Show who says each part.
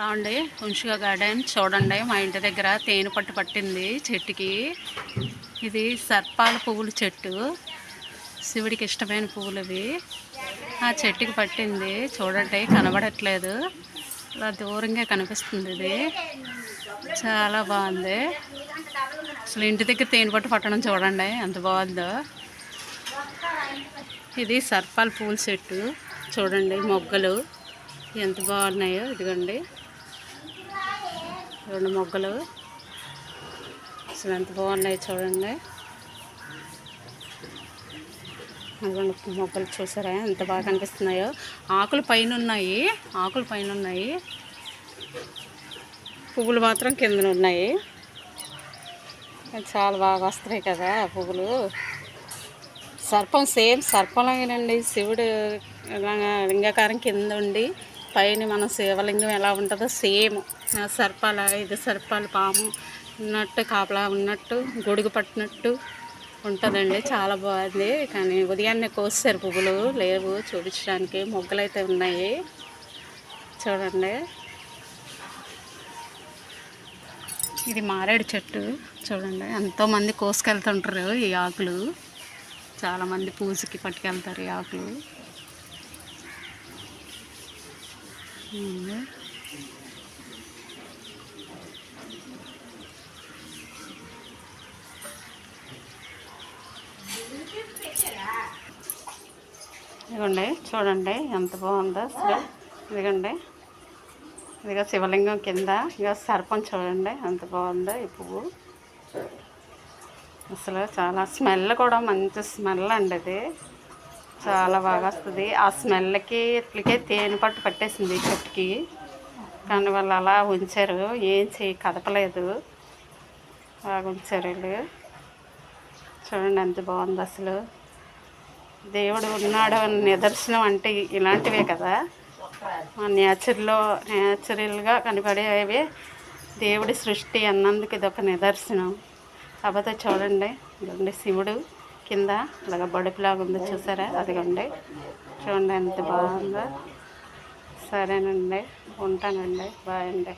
Speaker 1: రాండి ఉంషిగా గార్డెన్ చూడండి. మా ఇంటి దగ్గర తేనె పట్టు పట్టింది చెట్టుకి. ఇది సర్పాల పువ్వుల చెట్టు, శివుడికి ఇష్టమైన పువ్వులు ఇవి. ఆ చెట్టుకి పట్టింది చూడండి, కనబడట్లేదు, ఇలా దూరంగా కనిపిస్తుంది. ఇది చాలా బాగుంది. అసలు ఇంటి దగ్గర తేనె పట్టు పట్టడం చూడండి ఎంత బాగుందో. ఇది సర్పాల పువ్వుల చెట్టు చూడండి, మొగ్గలు ఎంత బాగున్నాయో. ఇదిగోండి రెండు మొగ్గలు అసలు ఎంత బాగున్నాయి చూడండి. అదిగోండి మొగ్గలు చూసారా ఎంత బాగా కనిపిస్తున్నాయో. ఆకులు పైన ఉన్నాయి, పువ్వులు మాత్రం కిందన ఉన్నాయి. చాలా బాగా వస్తున్నాయి కదా పువ్వులు. సర్పం సేమ్ సర్పంలాగేనండి. శివుడు లింగాకారం కింద ఉండి పైన మన శివలింగం ఎలా ఉంటుందో సేమ్ ఇది సర్పాల పాము ఉన్నట్టు, కాపలా ఉన్నట్టు, గొడుగు పట్టినట్టు ఉంటుందండి. చాలా బాగుంది. కానీ ఉదయాన్నే కోసారు, పువ్వులు లేవు చూపించడానికి. మొగ్గలు అయితే ఉన్నాయి చూడండి. ఇది మారేడు చెట్టు చూడండి, ఎంతోమంది కోసుకెళ్తుంటారు ఈ ఆకులు. చాలామంది పూజకి పట్టుకెళ్తారు ఈ ఆకులు. ఇదిగోండి చూడండి ఎంత బాగుందో అసలు. ఇదిగోండి ఇదిగో శివలింగం కింద ఇక సర్పం చూడండి ఎంత బాగుందో ఈ పువ్వు. అసలు చాలా స్మెల్ కూడా మంచి స్మెల్ అండి. ఇది చాలా బాగా వస్తుంది. ఆ స్మెల్కి ఇట్లకే తేనె పట్టు పట్టేసింది ఈ చెట్టుకి. కానీ వాళ్ళు అలా ఉంచారు, ఏం కదపలేదు, బాగా ఉంచారు వీళ్ళు. చూడండి ఎంత బాగుంది అసలు. దేవుడు ఉన్నాడు అని నిదర్శనం అంటే ఇలాంటివే కదా. న్యాచురల్గా కనపడేవి దేవుడి సృష్టి అన్నందుకు ఇదొక నిదర్శనం. కాకపోతే చూడండి ఇదిగోండి శివుడు కింద ఇలాగ బడుపులాగా ఉంది చూసారా. అదిగోండి చూడండి ఎంత బాగుందో. సరేనండి, ఉంటానండి, బాయ్ అండి.